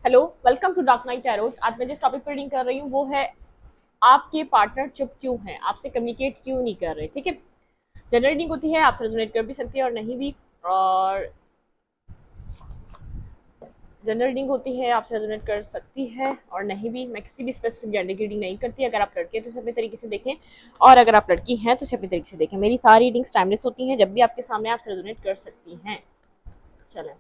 Hello, welcome to Dark Night Tarot. आज मैं जिस टॉपिक पर रीडिंग कर रही हूँ वो है आपके पार्टनर चुप क्यों हैं, आपसे कम्युनिकेट क्यों नहीं कर रहे। ठीक है, जनरल रीडिंग होती है, आपसे रेजोनेट कर भी सकती है और नहीं भी। और जनरल रीडिंग होती है, आपसे रेजोनेट कर सकती है और नहीं भी। मैं किसी भी स्पेसिफिक जेंडर की रीडिंग नहीं करती। अगर आप लड़के हैं तो इसे अपने तरीके से देखें, और अगर आप लड़की हैं तो इसे अपने तरीके से देखें। मेरी सारी रीडिंग्स टाइमलेस होती हैं, जब भी आपके सामने आपसे रेजोनेट कर सकती हैं। चलें,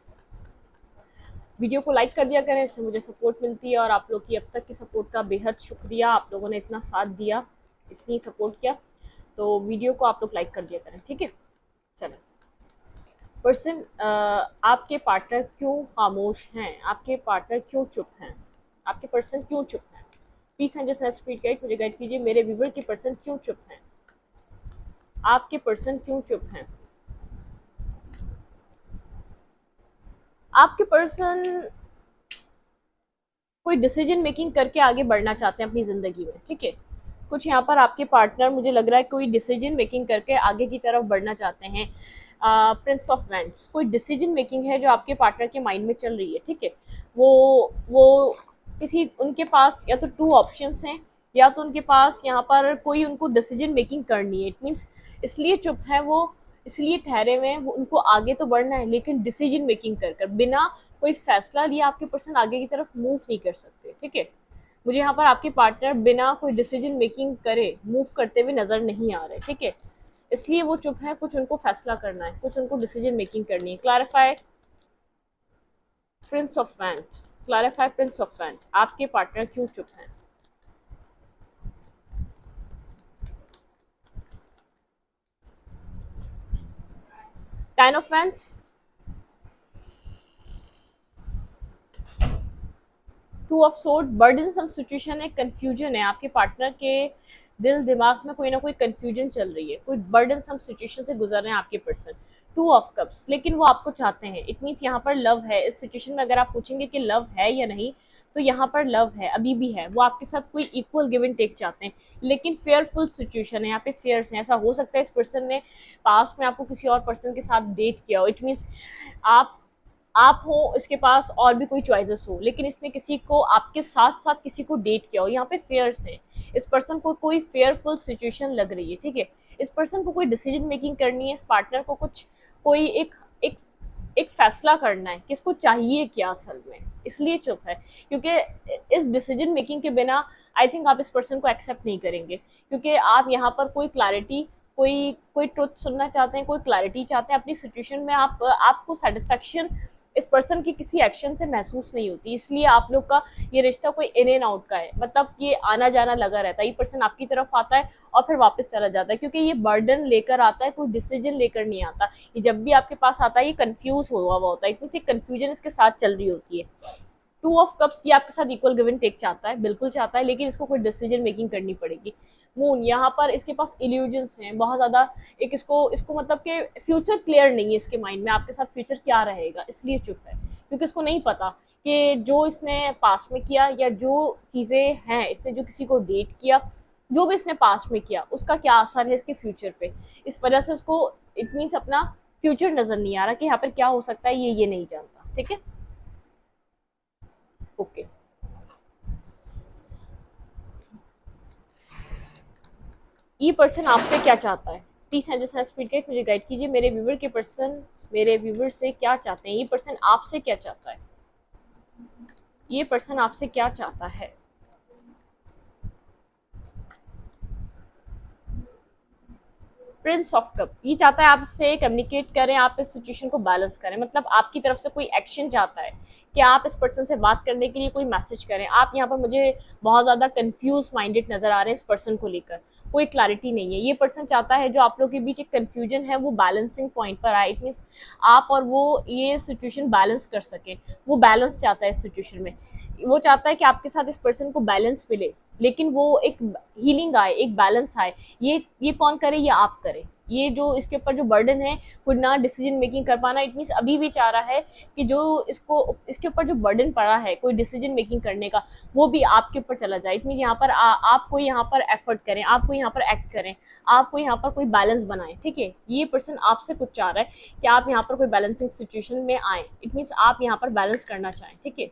वीडियो को लाइक कर दिया करें, इससे मुझे सपोर्ट मिलती है। और आप लोग की अब तक की सपोर्ट का बेहद शुक्रिया। आप लोगों ने इतना साथ दिया, इतनी सपोर्ट किया, तो वीडियो को आप लोग लाइक कर दिया करें। ठीक है, चलें। पर्सन, आपके पार्टनर क्यों खामोश हैं, आपके पार्टनर क्यों चुप हैं, आपके पर्सन क्यों चुप हैं। Please and just speed guide, मुझे गाइड कीजिए। मेरे व्यूवर के पर्सन क्यों चुप हैं, आपके पर्सन क्यों चुप हैं। आपके पर्सन कोई डिसीजन मेकिंग करके आगे बढ़ना चाहते हैं अपनी ज़िंदगी में। ठीक है, कुछ यहाँ पर आपके पार्टनर, मुझे लग रहा है कोई डिसीजन मेकिंग करके आगे की तरफ बढ़ना चाहते हैं। प्रिंस ऑफ वैंड्स, कोई डिसीजन मेकिंग है जो आपके पार्टनर के माइंड में चल रही है। ठीक है, वो किसी, उनके पास या तो टू ऑप्शंस हैं, या तो उनके पास यहाँ पर कोई उनको डिसीजन मेकिंग करनी है। इट मीन्स इसलिए चुप है वो, इसलिए ठहरे हुए हैं वो, उनको आगे तो बढ़ना है लेकिन डिसीजन मेकिंग कर कर, बिना कोई फैसला लिया आपके पर्सन आगे की तरफ मूव नहीं कर सकते। ठीक है, मुझे यहाँ पर आपके पार्टनर बिना कोई डिसीजन मेकिंग करे मूव करते हुए नजर नहीं आ रहे। ठीक है, इसलिए वो चुप है। कुछ उनको फैसला करना है, कुछ उनको डिसीजन मेकिंग करनी है। Clarify Prince of wand, clarify Prince of wand, आपके पार्टनर क्यों चुप हैं। Ten of wands, two of sword, burdensome situation है, कंफ्यूजन है। आपके पार्टनर के दिल दिमाग में कोई ना कोई कंफ्यूजन चल रही है, कोई बर्डनसम सिचुएशन से गुजर रहे हैं आपके पर्सन। टू ऑफ कप्स, लेकिन वो आपको चाहते हैं। इट मीन्स यहाँ पर लव है इस सिचुएशन में। अगर आप पूछेंगे कि लव है या नहीं, तो यहाँ पर लव है, अभी भी है। वो आपके साथ कोई इक्वल गिव एंड टेक चाहते हैं, लेकिन फेयरफुल सिचुएशन है यहाँ पे। फेयर्स है, ऐसा हो सकता है इस पर्सन ने पास्ट में आपको किसी और पर्सन के साथ डेट किया हो। इट मीन्स आप आप हो, इसके पास और भी कोई चॉइसेस हो, लेकिन इसने किसी को आपके साथ साथ किसी को डेट किया हो। यहाँ पे फेयर्स है, इस पर्सन को कोई फेयरफुल सिचुएशन लग रही है। ठीक है, इस पर्सन को कोई डिसीजन मेकिंग करनी है, इस पार्टनर को कुछ कोई एक एक फैसला करना है, किसको चाहिए क्या असल में, इसलिए चुप है। क्योंकि इस डिसीजन मेकिंग के बिना आई थिंक आप इस पर्सन को एक्सेप्ट नहीं करेंगे, क्योंकि आप यहाँ पर कोई क्लैरिटी, कोई कोई ट्रुथ सुनना चाहते हैं, कोई क्लैरिटी चाहते हैं अपनी सिचुएशन में। आपको सेटिस्फेक्शन इस पर्सन की किसी एक्शन से महसूस नहीं होती, इसलिए आप लोग का ये रिश्ता कोई इन एंड आउट का है। मतलब ये आना जाना लगा रहता है, ये पर्सन आपकी तरफ आता है और फिर वापस चला जाता है, क्योंकि ये बर्डन लेकर आता है, कोई डिसीजन लेकर नहीं आता। ये जब भी आपके पास आता है ये कंफ्यूज हुआ हुआ होता है, इतनी सी कंफ्यूजन इसके साथ चल रही होती है। टू ऑफ कप्स, ये आपके साथ इक्वल गिव एंड टेक चाहता है, बिल्कुल चाहता है, लेकिन इसको कोई डिसीजन मेकिंग करनी पड़ेगी। मून, यहाँ पर इसके पास इल्यूजन्स हैं बहुत ज्यादा। एक इसको इसको मतलब कि फ्यूचर क्लियर नहीं है इसके माइंड में, आपके साथ फ्यूचर क्या रहेगा, इसलिए चुप है। क्योंकि इसको नहीं पता कि जो इसने पास्ट में किया, या जो चीजें हैं, इसने जो किसी को डेट किया, जो भी इसने पास्ट में किया, उसका क्या असर है इसके फ्यूचर पे। इस वजह से उसको इट मीन्स अपना फ्यूचर नजर नहीं आ रहा कि यहाँ पर क्या हो सकता है, ये नहीं जानता। ठीक है, ओके। ये पर्सन आपसे क्या चाहता है, प्लीज जैसा स्पीड गाइड, मुझे गाइड कीजिए। मेरे व्यूवर के पर्सन मेरे व्यूवर से क्या चाहते हैं, ये पर्सन आपसे क्या चाहता है, ये पर्सन आपसे क्या चाहता है। प्रिंस ऑफ कप, ये चाहता है आपसे कम्युनिकेट करें, आप इस सिचुएशन को बैलेंस करें। मतलब आपकी तरफ से कोई एक्शन चाहता है कि आप इस पर्सन से बात करने के लिए कोई मैसेज करें। आप यहाँ पर मुझे बहुत ज़्यादा कंफ्यूज माइंडेड नज़र आ रहे हैं इस पर्सन को लेकर, कोई क्लैरिटी नहीं है। ये पर्सन चाहता है जो आप लोगों के बीच एक कन्फ्यूजन है वो बैलेंसिंग पॉइंट पर आए। इट मीन्स आप और वो ये सिचुएशन बैलेंस कर सकें, वो बैलेंस चाहता है इस सिचुएशन में। वो चाहता है कि आपके साथ इस पर्सन को बैलेंस मिले, लेकिन वो एक हीलिंग आए, एक बैलेंस आए। ये कौन करे, ये आप करें। ये जो इसके ऊपर जो बर्डन है, खुद ना डिसीजन मेकिंग कर पाना, इट मीन्स अभी भी चाह रहा है कि जो इसको इसके ऊपर जो बर्डन पड़ा है कोई डिसीजन मेकिंग करने का, वो भी आपके ऊपर चला जाए। इट मीन्स यहाँ पर आपको यहाँ पर एफर्ट करें, आपको यहाँ पर एक्ट करें, आपको यहाँ पर कोई बैलेंस बनाए। ठीक है, ये पर्सन आपसे कुछ चाह रहा है कि आप यहाँ पर कोई बैलेंसिंग सिचुएशन में आए। इट मीन्स आप यहाँ पर बैलेंस करना चाहें। ठीक है,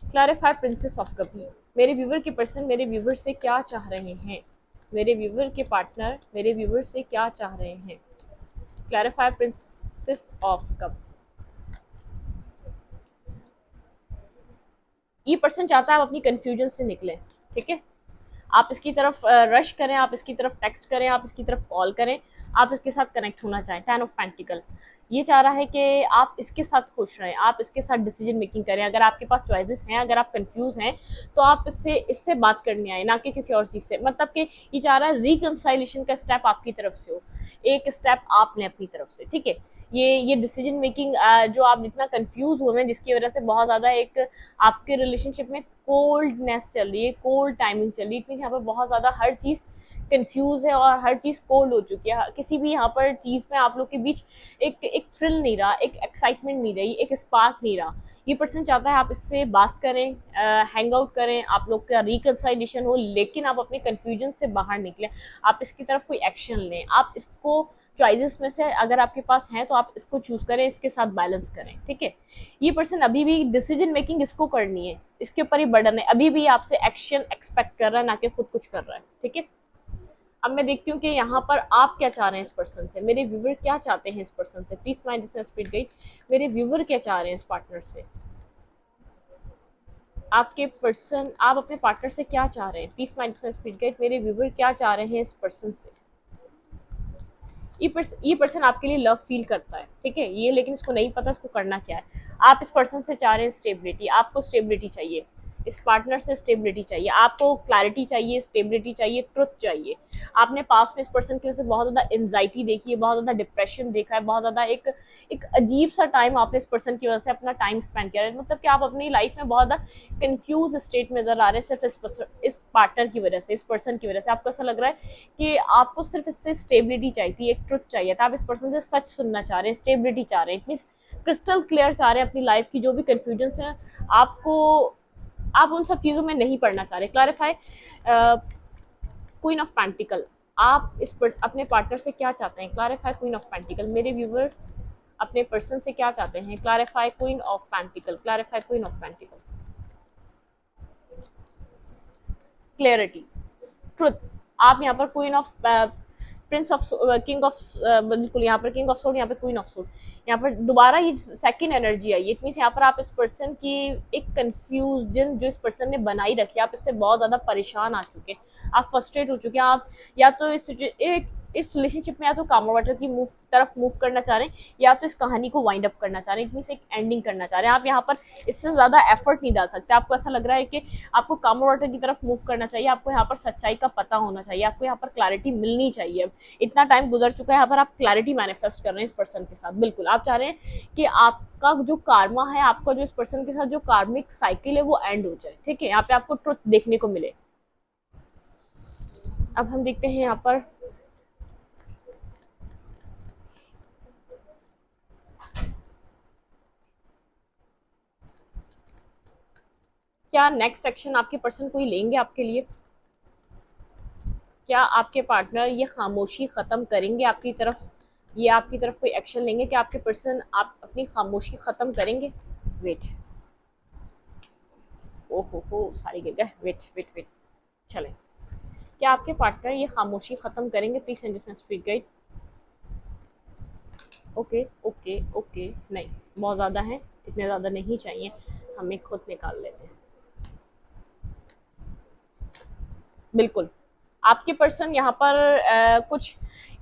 क्लैरिफाई प्रिंसेस ऑफ कप। मेरे व्यूवर के पर्सन मेरे व्यूवर से क्या चाह रहे हैं, मेरे व्यूवर के पार्टनर मेरे व्यूवर से क्या चाह रहे हैं। Clarify princess of cup. ये पर्सन चाहता है आप अपनी कंफ्यूजन से निकलें, ठीक है। आप इसकी तरफ रश करें, आप इसकी तरफ टेक्स्ट करें, आप इसकी तरफ कॉल करें, आप इसके साथ कनेक्ट होना चाहें। 10 ऑफ पेंटिकल ये चाह रहा है कि आप इसके साथ खुश रहें, आप इसके साथ डिसीजन मेकिंग करें। अगर आपके पास चॉइसेस हैं, अगर आप कंफ्यूज हैं, तो आप इससे इससे बात करने आए, ना कि किसी और चीज़ से। मतलब कि ये चाह रहा है रिकंसाइलेशन का स्टेप आपकी तरफ से हो, एक स्टेप आप लें अपनी तरफ से, ठीक है। ये डिसीजन मेकिंग जो आप इतना कंफ्यूज हुए हैं, जिसकी वजह से बहुत ज़्यादा एक आपके रिलेशनशिप में कोल्डनेस चल रही है, कोल्ड टाइमिंग चल रही है। इट मीन्स यहाँ पर बहुत ज़्यादा हर चीज़ कंफ्यूज है और हर चीज़ कोल्ड हो चुकी है। किसी भी यहाँ पर चीज़ में आप लोग के बीच एक थ्रिल नहीं रहा, एक एक्साइटमेंट नहीं रही, एक स्पार्क नहीं रहा। ये पर्सन चाहता है आप इससे बात करें, हैंग आउट करें, आप लोग का रिकंसाइलेशन हो, लेकिन आप अपने कन्फ्यूजन से बाहर निकलें, आप इसकी तरफ कोई एक्शन लें। आप इसको चॉइसेस में से अगर आपके पास हैं तो आप इसको चूज करें, इसके साथ बैलेंस करें, ठीक है। ये पर्सन अभी भी डिसीजन मेकिंग इसको करनी है, इसके ऊपर ही बर्डन है, अभी भी आपसे एक्शन एक्सपेक्ट कर रहा है, ना कि खुद कुछ कर रहा है, ठीक है। अब मैं देखती हूँ कि यहाँ पर आप क्या चाह रहे हैं इस पर्सन से, मेरे व्यूवर क्या चाहते हैं इस पर्सन से। पीस माइंड जिसने स्पीड गई, मेरे व्यूवर क्या चाह रहे हैं इस पार्टनर से। आपके पर्सन, आप अपने पार्टनर से क्या चाह रहे हैं। पीस माइंड जिसने स्पीड गई, मेरे व्यूवर क्या चाह रहे हैं इस पर्सन से। ये पर्सन आपके लिए लव फील करता है, ठीक है ये, लेकिन इसको नहीं पता इसको करना क्या है। आप इस पर्सन से चाह रहे हैं स्टेबिलिटी, आपको स्टेबिलिटी चाहिए, इस पार्टनर से स्टेबिलिटी चाहिए, आपको क्लैरिटी चाहिए, स्टेबिलिटी चाहिए, ट्रुथ चाहिए। आपने पास में इस पर्सन की वजह से बहुत ज़्यादा एंजाइटी देखी है, बहुत ज़्यादा डिप्रेशन देखा है, बहुत ज़्यादा एक एक अजीब सा टाइम आपने इस पर्सन की वजह से अपना टाइम स्पेंड किया है। मतलब कि आप अपनी लाइफ में बहुत ज़्यादा कंफ्यूज स्टेट में नजर आ रहे हैं, सिर्फ इस पार्टनर की वजह से, इस पर्सन की वजह से। आपको ऐसा लग रहा है कि आपको सिर्फ इससे स्टेबिलिटी चाहिए थी, एक ट्रुथ चाहिए था। आप इस पर्सन से सच सुनना चाह रहे हैं, स्टेबिलिटी चाह रहे हैं, इट मीन्स क्रिस्टल क्लियर चाह रहे हैं अपनी लाइफ की जो भी कन्फ्यूजन है आपको, आप उन सब चीज़ों में नहीं पढ़ना चाह रहे। Clarify queen of pentacle. आप अपने पार्टनर से क्या चाहते हैं। Clarify queen of pentacle. मेरे व्यूवर अपने पर्सन से क्या चाहते हैं। Clarify queen of pentacle. Clarify queen of pentacle. Clarity, truth. आप यहाँ पर queen of Prince of king of, बिल्कुल यहाँ पर किंग ऑफ सोड, यहाँ पर क्वीन ऑफ सोड। यहाँ पर दोबारा ये second energy I. It means यहाँ पर आप इस पर्सन की एक कंफ्यूजन जो इस पर्सन ने बनाई रखी है, आप इससे बहुत ज़्यादा परेशान आ चुके हैं, आप फ्रस्ट्रेट हो चुके हैं। आप या तो इस रिलेशनशिप में या तो कामो वाटर की तरफ मूव करना चाह रहे हैं, या तो इस कहानी को वाइंड अप करना चाह रहे हैं, इट मीन्स एक एंडिंग करना चाह रहे हैं। आप यहाँ पर इससे ज़्यादा एफर्ट नहीं डाल सकते। आपको ऐसा लग रहा है कि आपको कामो वाटर की तरफ मूव करना चाहिए, आपको यहाँ पर सच्चाई का पता होना चाहिए, आपको यहाँ पर क्लैरिटी मिलनी चाहिए। अब इतना टाइम गुजर चुका है, यहाँ पर आप क्लैरिटी मैनिफेस्ट कर रहे हैं इस पर्सन के साथ। बिल्कुल आप चाह रहे हैं कि आपका जो कार्मा है, आपका जो इस पर्सन के साथ जो कार्मिक साइकिल है वो एंड हो जाए, ठीक है। यहाँ पे आपको ट्रुथ देखने को मिले। अब हम देखते हैं यहाँ पर क्या नेक्स्ट एक्शन आपके पर्सन कोई लेंगे आपके लिए। क्या आपके पार्टनर ये खामोशी ख़त्म करेंगे आपकी तरफ, ये आपकी तरफ कोई एक्शन लेंगे। क्या आपके पर्सन आप अपनी खामोशी ख़त्म करेंगे। वेट, हो सारी गिर गए। वेट वेट वेट, चलें। क्या आपके पार्टनर ये खामोशी ख़त्म करेंगे। Please send this speed guide. Okay okay okay, नहीं बहुत ज़्यादा हैं, इतने ज़्यादा नहीं चाहिए, हमें खुद निकाल लेते हैं। बिल्कुल आपके पर्सन यहाँ पर कुछ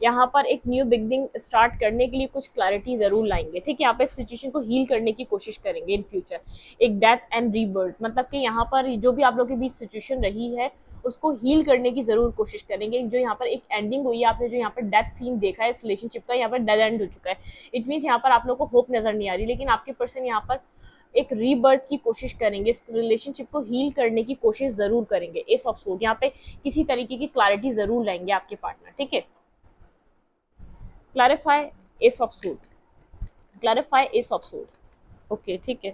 यहाँ पर एक न्यू बिगनिंग स्टार्ट करने के लिए कुछ क्लैरिटी ज़रूर लाएंगे, ठीक है। यहाँ पे सिचुएशन को हील करने की कोशिश करेंगे इन फ्यूचर, एक डेथ एंड रीबर्थ। मतलब कि यहाँ पर जो भी आप लोगों के बीच सिचुएशन रही है उसको हील करने की ज़रूर कोशिश करेंगे। जो यहाँ पर एक एंडिंग हुई है, आपने जो यहाँ पर डेथ सीन देखा है इस रिलेशनशिप का, यहाँ पर डेड एंड हो चुका है। इट मीन्स यहाँ पर आप लोग को होप नज़र नहीं आ रही, लेकिन आपके पर्सन यहाँ पर एक रीबर्थ की कोशिश करेंगे, इस रिलेशनशिप को हील करने की कोशिश ज़रूर करेंगे। एस ऑफ सोर्ड यहाँ पे किसी तरीके की क्लैरिटी ज़रूर लाएंगे आपके पार्टनर, ठीक है। Clarify S of sword. Clarify S of sword. Okay ठीक है,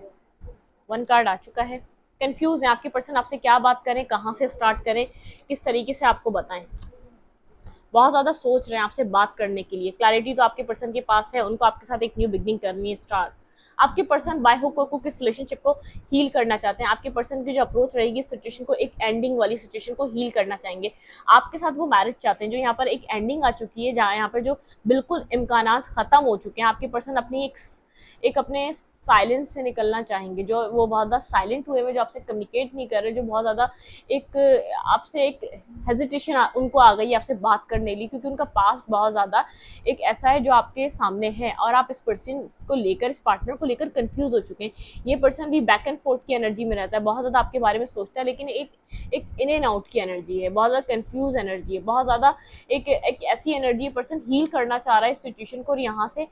1 कार्ड आ चुका है। कंफ्यूज है आपके पर्सन, आपसे क्या बात करें, कहाँ से स्टार्ट करें, किस तरीके से आपको बताएं। बहुत ज़्यादा सोच रहे हैं आपसे बात करने के लिए। क्लैरिटी तो आपके पर्सन के पास है, उनको आपके साथ एक न्यू बिगनिंग करनी है, स्टार्ट। आपके पर्सन बाय हुक और क्रुक इस रिलेशनशिप को हील करना चाहते हैं। आपके पर्सन की जो अप्रोच रहेगी सिचुएशन को, एक एंडिंग वाली सिचुएशन को हील करना चाहेंगे। आपके साथ वो मैरिज चाहते हैं जो यहाँ पर एक एंडिंग आ चुकी है, जहाँ यहाँ पर जो बिल्कुल इम्कानात खत्म हो चुके हैं। आपके पर्सन अपनी एक अपने साइलेंस से निकलना चाहेंगे, जो वो बहुत ज़्यादा साइलेंट हुए हुए, जो आपसे कम्युनिकेट नहीं कर रहे, जो बहुत ज़्यादा एक आपसे एक हेजिटेशन उनको आ गई है आपसे बात करने के लिए, क्योंकि उनका पास बहुत ज़्यादा एक ऐसा है जो आपके सामने है और आप इस पर्सन को लेकर, इस पार्टनर को लेकर कंफ्यूज हो चुके हैं। ये पर्सन भी बैक एंड फोर्थ की एनर्जी में रहता है, बहुत ज़्यादा आपके बारे में सोचता है, लेकिन एक इन एंड आउट की एनर्जी है, बहुत ज़्यादा कंफ्यूज एनर्जी है, बहुत ज़्यादा एक ऐसी एनर्जी है। पर्सन हील करना चाह रहा है इस सिचुएशन को और यहाँ से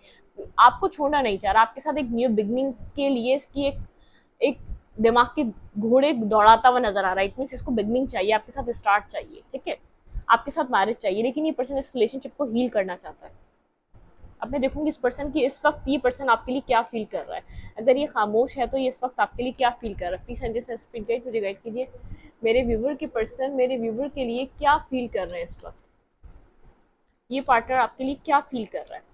आपको छोड़ना नहीं चाह रहा, आपके साथ एक न्यू बिगनिंग के लिए इसकी एक दिमाग के घोड़े दौड़ाता हुआ नजर आ रहा है। इट मीन्स इसको बिगनिंग चाहिए, आपके साथ स्टार्ट चाहिए, ठीक है, आपके साथ मैरिज चाहिए, लेकिन ये पर्सन इस रिलेशनशिप को हील करना चाहता है। अब मैं देखूंगी इस पर्सन की इस वक्त ये पर्सन आपके लिए क्या फील कर रहा है। अगर ये खामोश है तो ये इस वक्त आपके लिए क्या फील कर रहा है। प्लीज संजय से स्पीड गाइड मुझे गाइड कीजिए, मेरे व्यूवर के पर्सन मेरे व्यूवर के लिए क्या फील कर रहे हैं इस वक्त, ये पार्टनर आपके लिए क्या फील कर रहा है।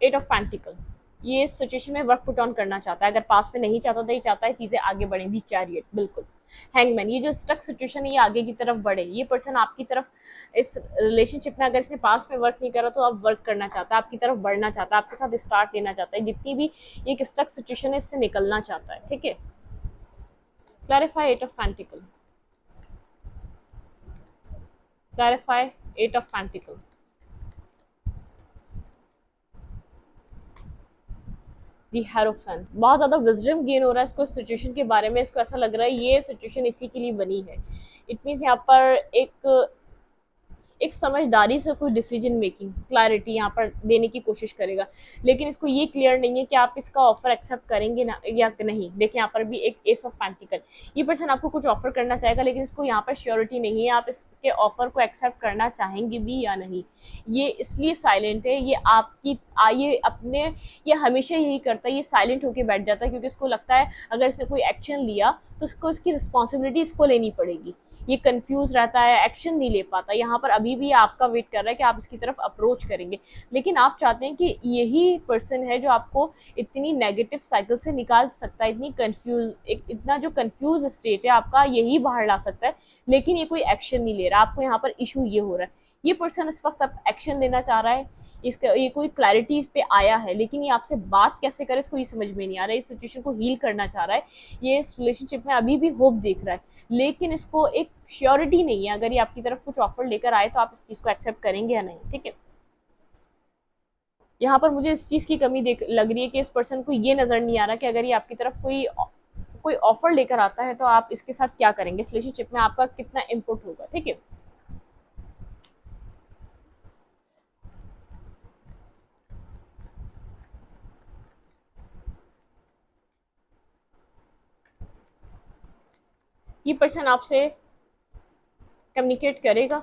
एट ऑफ पेंटिकल, ये इस सिचुएशन में वर्क पुट ऑन करना चाहता है। अगर पास में नहीं चाहता था, ये चाहता है चीजें आगे बढ़ें। दी चैरियट, बिल्कुल। हैंगमैन, ये जो स्टक सिचुएशन है ये आगे की तरफ बढ़े। ये पर्सन आपकी तरफ इस रिलेशनशिप में, अगर इसने पास में वर्क नहीं करा तो अब वर्क करना चाहता है, आपकी तरफ बढ़ना चाहता है, आपके साथ स्टार्ट लेना चाहता है। जितनी भी एक स्टक सिचुएशन है इससे निकलना चाहता है, ठीक है। Clarify eight of pentacle, clarify eight of pentacle. The hierophant, बहुत ज़्यादा विजडम गेन हो रहा है इसको सिचुएशन के बारे में। इसको ऐसा लग रहा है ये सिचुएशन इसी के लिए बनी है। इट मीन्स यहाँ पर एक समझदारी से कोई डिसीजन मेकिंग क्लैरिटी यहाँ पर देने की कोशिश करेगा, लेकिन इसको ये क्लियर नहीं है कि आप इसका ऑफर एक्सेप्ट करेंगे ना या नहीं। देखिए यहाँ पर भी एक एस ऑफ पेंटिकल, ये पर्सन आपको कुछ ऑफर करना चाहेगा, लेकिन इसको यहाँ पर श्योरिटी नहीं है आप इसके ऑफर को एक्सेप्ट करना चाहेंगे भी या नहीं। ये इसलिए साइलेंट है, ये आपकी ये अपने, ये हमेशा यही करता है, ये साइलेंट होकर बैठ जाता है, क्योंकि इसको लगता है अगर इसने कोई एक्शन लिया तो इसको इसकी रिस्पॉन्सिबिलिटी इसको लेनी पड़ेगी। ये कंफ्यूज रहता है, एक्शन नहीं ले पाता। यहाँ पर अभी भी आपका वेट कर रहा है कि आप इसकी तरफ अप्रोच करेंगे, लेकिन आप चाहते हैं कि यही पर्सन है जो आपको इतनी नेगेटिव साइकिल से निकाल सकता है, इतनी कंफ्यूज, इतना जो कंफ्यूज स्टेट है आपका यही बाहर ला सकता है, लेकिन ये कोई एक्शन नहीं ले रहा। आपको यहाँ पर इशू ये हो रहा है, ये पर्सन इस वक्त आप एक्शन लेना चाह रहा है, इसका ये कोई क्लैरिटी इस पे आया है, लेकिन ये आपसे बात कैसे करे इसको ये समझ में नहीं आ रहा है। इस सिचुएशन को हील करना चाह रहा है, ये इस रिलेशनशिप में अभी भी होप देख रहा है, लेकिन इसको एक श्योरिटी नहीं है अगर ये आपकी तरफ कुछ ऑफर लेकर आए तो आप इस चीज को एक्सेप्ट करेंगे या नहीं, ठीक है। यहाँ पर मुझे इस चीज की कमी देख लग रही है कि इस पर्सन को ये नजर नहीं आ रहा कि अगर ये आपकी तरफ कोई ऑफर लेकर आता है तो आप इसके साथ क्या करेंगे, इस रिलेशनशिप में आपका कितना इनपुट होगा, ठीक है। ये पर्सन आपसे कम्युनिकेट करेगा,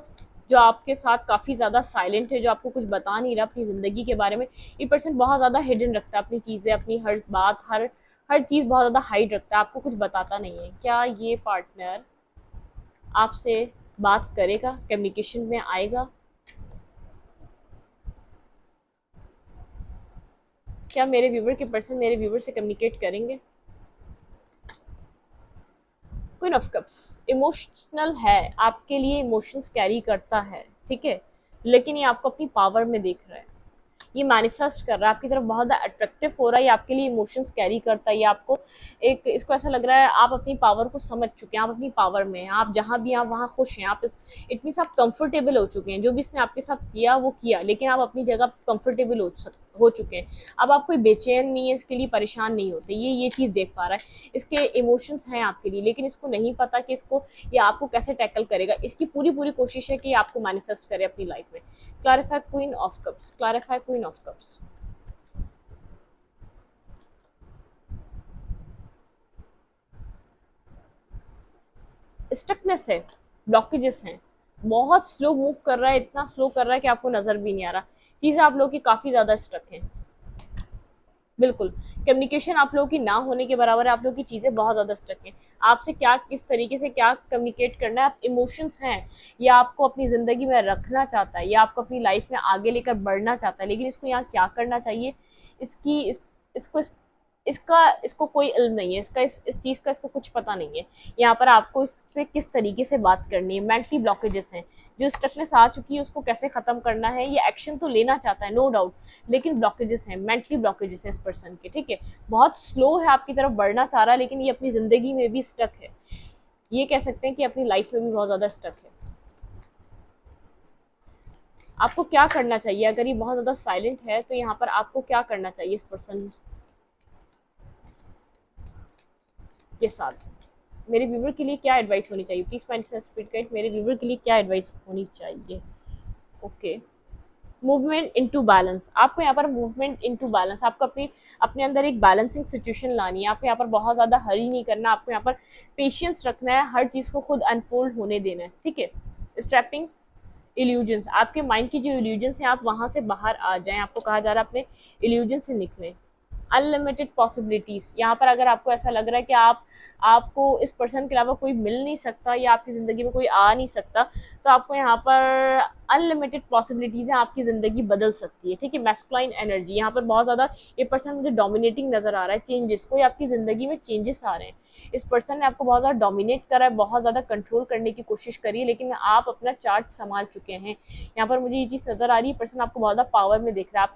जो आपके साथ काफ़ी ज़्यादा साइलेंट है, जो आपको कुछ बता नहीं रहा अपनी ज़िंदगी के बारे में। ये पर्सन बहुत ज़्यादा हिडन रखता है अपनी चीज़ें, अपनी हर बात, हर चीज़ बहुत ज़्यादा हाइड रखता है, आपको कुछ बताता नहीं है। क्या ये पार्टनर आपसे बात करेगा, कम्युनिकेशन में आएगा? क्या मेरे व्यूवर के पर्सन मेरे व्यूवर से कम्युनिकेट करेंगे? क्वीन ऑफ कप्स, इमोशनल है, आपके लिए इमोशंस कैरी करता है, ठीक है, लेकिन ये आपको अपनी पावर में देख रहा है, ये मैनिफेस्ट कर रहा है आपकी तरफ, बहुत ज़्यादा अट्रैक्टिव हो रहा है, ये आपके लिए इमोशंस कैरी करता है। ये आपको एक, इसको ऐसा लग रहा है आप अपनी पावर को समझ चुके हैं, आप अपनी पावर में हैं, आप जहाँ भी हैं आप वहाँ खुश हैं, आप इट मीन्स आप कंफर्टेबल हो चुके हैं। जो भी इसने आपके साथ किया वो किया, लेकिन आप अपनी जगह कंफर्टेबल हो चुके हैं। अब आप कोई बेचैन नहीं है, इसके लिए परेशान नहीं होते, ये चीज़ देख पा रहा है। इसके इमोशंस हैं आपके लिए, लेकिन इसको नहीं पता कि इसको ये आपको कैसे टैकल करेगा। इसकी पूरी पूरी कोशिश है कि आपको मैनिफेस्ट करे अपनी लाइफ में। Clarify queen of cups, clarify queen of cups. Stuckness है, ब्लॉकेजेस हैं, बहुत स्लो मूव कर रहा है, इतना स्लो कर रहा है कि आपको नजर भी नहीं आ रहा। चीजें आप लोगों की काफी ज्यादा स्टक हैं, बिल्कुल, कम्युनिकेशन आप लोगों की ना होने के बराबर है, आप लोगों की चीज़ें बहुत ज़्यादा स्टक हैं। आपसे क्या किस तरीके से क्या कम्युनिकेट करना है, आप इमोशंस हैं, या आपको अपनी ज़िंदगी में रखना चाहता है, या आपको अपनी लाइफ में आगे लेकर बढ़ना चाहता है, लेकिन इसको यहाँ क्या करना चाहिए, इसकी इसको इसका इसको कोई इल्म नहीं है, इसका इस चीज़ का इसको कुछ पता नहीं है। यहाँ पर आपको इससे किस तरीके से बात करनी है, मेंटली ब्लॉकेजेस हैं, जो स्टकनेस आ चुकी है उसको कैसे ख़त्म करना है, ये एक्शन तो लेना चाहता है नो डाउट, लेकिन ब्लॉकेजेस हैं, मेंटली ब्लॉकेजेस हैं इस पर्सन के, ठीक है। बहुत स्लो है, आपकी तरफ बढ़ना चाह रहा है, लेकिन ये अपनी ज़िंदगी में भी स्टक है। ये कह सकते हैं कि अपनी लाइफ में भी बहुत ज़्यादा स्टक है। आपको क्या करना चाहिए, अगर ये बहुत ज़्यादा साइलेंट है तो यहाँ पर आपको क्या करना चाहिए इस पर्सन के साथ? मेरे व्यूवर के लिए क्या एडवाइस होनी चाहिए, प्लीज फाइंड स्पिरिट गाइड, मेरे व्यूवर के लिए क्या एडवाइस होनी चाहिए? ओके, मूवमेंट इनटू बैलेंस, आपको यहाँ पर मूवमेंट इनटू बैलेंस, आपको अपनी अपने अंदर एक बैलेंसिंग सिचुएशन लानी है। आपको यहाँ पर बहुत ज़्यादा हरी नहीं करना, आपको यहाँ पर पेशेंस रखना है, हर चीज़ को खुद अनफोल्ड होने देना है, ठीक है। स्ट्रैपिंग इल्यूजन्स, आपके माइंड की जो इल्यूजन्स हैं, आप वहाँ से बाहर आ जाएं, आपको कहा जा रहा है अपने इल्यूजन से निकलें। अनलिमिटेड पॉसिबिलिटीज, यहाँ पर अगर आपको ऐसा लग रहा है कि आपको इस पर्सन के अलावा कोई मिल नहीं सकता या आपकी ज़िंदगी में कोई आ नहीं सकता, तो आपको यहाँ पर अनलिमिटेड पॉसिबिलिटीज हैं, आपकी ज़िंदगी बदल सकती है, ठीक है। मैस्कुलाइन एनर्जी, यहाँ पर बहुत ज़्यादा ये पर्सन मुझे डोमिनेटिंग नज़र आ रहा है, चेंजेस, कोई आपकी ज़िंदगी में चेंजेस आ रहे हैं। इस पर्सन ने आपको बहुत ज़्यादा डोमिनेट करा है, बहुत ज़्यादा कंट्रोल करने की कोशिश करी है, लेकिन आप अपना चार्ट संभाल चुके हैं। यहाँ पर मुझे ये चीज़ नज़र आ रही है, पर्सन आपको बहुत ज़्यादा पावर में देख रहा है,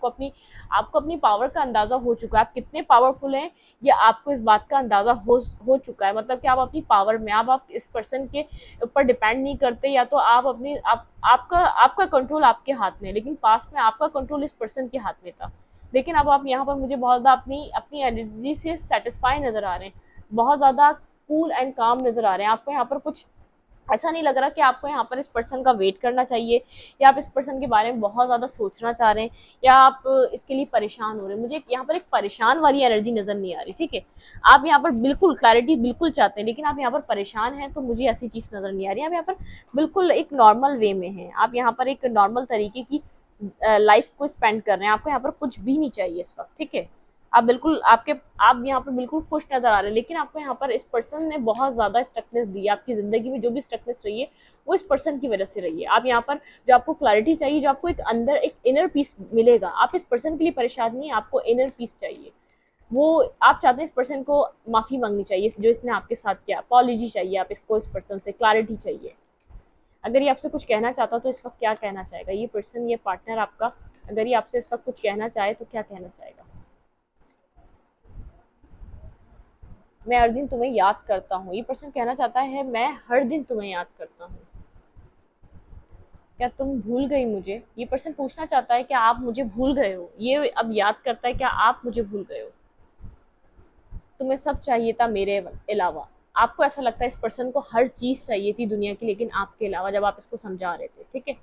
आपको अपनी पावर का अंदाज़ा हो चुका है, आप कितने पावरफुल हैं ये आपको इस बात का अंदाज़ा हो चुका है। मतलब कि आप अपनी पावर में, आप इस पर्सन के ऊपर डिपेंड नहीं करते, या तो आप अपनी आपका कंट्रोल आपके हाथ में है, लेकिन पास्ट में आपका कंट्रोल इस पर्सन के हाथ में था। लेकिन अब आप यहाँ पर मुझे बहुत ज़्यादा अपनी अपनी एनर्जी से सेटिस्फाई नज़र आ रहे हैं, बहुत ज़्यादा कूल एंड काम नज़र आ रहे हैं। आपको यहाँ पर कुछ ऐसा नहीं लग रहा कि आपको यहाँ पर इस पर्सन का वेट करना चाहिए, या आप इस पर्सन के बारे में बहुत ज़्यादा सोचना चाह रहे हैं, या आप इसके लिए परेशान हो रहे हैं। मुझे यहाँ पर एक परेशान वाली एनर्जी नज़र नहीं आ रही, ठीक है। आप यहाँ पर बिल्कुल क्लैरिटी बिल्कुल चाहते हैं, लेकिन आप यहाँ पर परेशान हैं, तो मुझे ऐसी चीज़ नज़र नहीं आ रही। आप यहाँ पर बिल्कुल एक नॉर्मल वे में हैं, आप यहाँ पर एक नॉर्मल तरीके की लाइफ को स्पेंड कर रहे हैं, आपको यहाँ पर कुछ भी नहीं चाहिए इस वक्त, ठीक है। आप यहाँ पर बिल्कुल खुश नज़र आ रहे हैं, लेकिन आपको यहाँ पर इस पर्सन ने बहुत ज़्यादा स्ट्रक्नेस दी है। आपकी ज़िंदगी में जो भी स्ट्रक्नेस रही है वो इस पर्सन की वजह से रही है। आप यहाँ पर जो आपको क्लैरिटी चाहिए, जो आपको एक अंदर एक इनर पीस मिलेगा, आप इस पर्सन के लिए परेशान नहीं, आपको इनर पीस चाहिए। वो आप चाहते हैं इस पर्सन को माफ़ी मांगनी चाहिए जो इसने आपके साथ किया, अपॉलॉजी चाहिए आप इसको, इस पर्सन से क्लैरिटी चाहिए। अगर ये आपसे कुछ कहना चाहता तो इस वक्त क्या कहना चाहेगा ये पर्सन, ये पार्टनर आपका? अगर ये आपसे इस वक्त कुछ कहना चाहे तो क्या कहना चाहेगा? मैं हर दिन तुम्हें याद करता हूँ, ये पर्सन कहना चाहता है मैं हर दिन तुम्हें याद करता हूँ। क्या तुम भूल गई मुझे? ये पर्सन पूछना चाहता है क्या आप मुझे भूल गए हो? ये अब याद करता है क्या आप मुझे भूल गए हो? तुम्हें सब चाहिए था मेरे अलावा। आपको ऐसा लगता है इस पर्सन को हर चीज़ चाहिए थी दुनिया की, लेकिन आपके अलावा, जब आप इसको समझा रहे थे, ठीक है।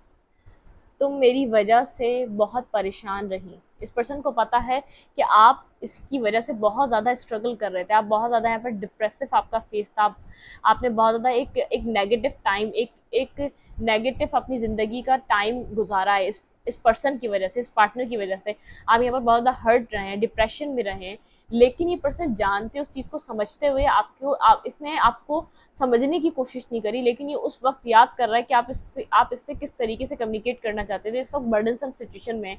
तुम मेरी वजह से बहुत परेशान रही। इस पर्सन को पता है कि आप इसकी वजह से बहुत ज़्यादा स्ट्रगल कर रहे थे, आप बहुत ज़्यादा यहाँ पर डिप्रेसिव आपका फेस था, आपने बहुत ज़्यादा एक नेगेटिव टाइम, एक नेगेटिव अपनी ज़िंदगी का टाइम गुजारा है इस पर्सन की वजह से, इस पार्टनर की वजह से। आप यहाँ पर बहुत ज़्यादा हर्ट रहे हैं, डिप्रेशन में रहे हैं, लेकिन ये पर्सन जानते उस चीज़ को समझते हुए इसने आपको समझने की कोशिश नहीं करी, लेकिन ये उस वक्त याद कर रहा है कि आप इससे किस तरीके से कम्युनिकेट करना चाहते थे। इस वक्त बर्डनसम सिचुएशन में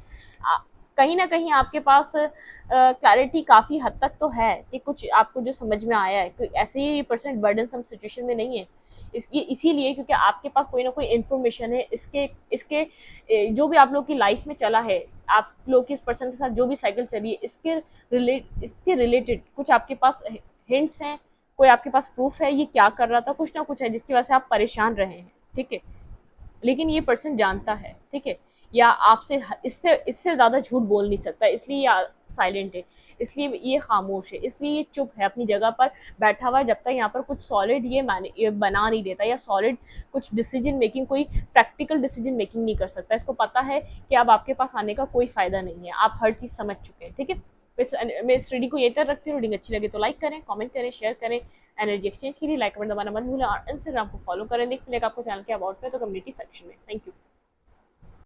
कहीं ना कहीं आपके पास क्लैरिटी काफ़ी हद तक तो है कि कुछ आपको जो समझ में आया है, तो ऐसे ही पर्सन बर्डनसम सिचुएशन में नहीं है। इसीलिए क्योंकि आपके पास कोई ना कोई इन्फॉर्मेशन है, इसके इसके जो भी आप लोग की लाइफ में चला है, आप लोग की इस पर्सन के साथ जो भी साइकिल चली है, इसके रिलेटेड कुछ आपके पास हिंट्स हैं, कोई आपके पास प्रूफ है ये क्या कर रहा था, कुछ ना कुछ है जिसकी वजह से आप परेशान रहे हैं, ठीक है। लेकिन ये पर्सन जानता है, ठीक है, या आपसे इससे इससे ज़्यादा झूठ बोल नहीं सकता, इसलिए ये साइलेंट है, इसलिए ये खामोश है, इसलिए ये चुप है, अपनी जगह पर बैठा हुआ है, जब तक यहाँ पर कुछ सॉलिड ये बना नहीं देता, या सॉलिड कुछ डिसीजन मेकिंग, कोई प्रैक्टिकल डिसीजन मेकिंग नहीं कर सकता। इसको पता है कि अब आपके पास आने का कोई फ़ायदा नहीं है, आप हर चीज़ समझ चुके हैं, ठीक है। मैं इस रीडिंग को यही तक रखती हूँ। रीडिंग अच्छी लगे तो लाइक करें, कमेंट करें, शेयर करें। एनर्जी एक्सचेंज के लिए लाइक बटन दबाना मत भूलें, और इंस्टाग्राम को फॉलो करें। लिंक मिलेगा आपको चैनल के अबाउट में तो कम्युनिटी सेक्शन में। Thank you.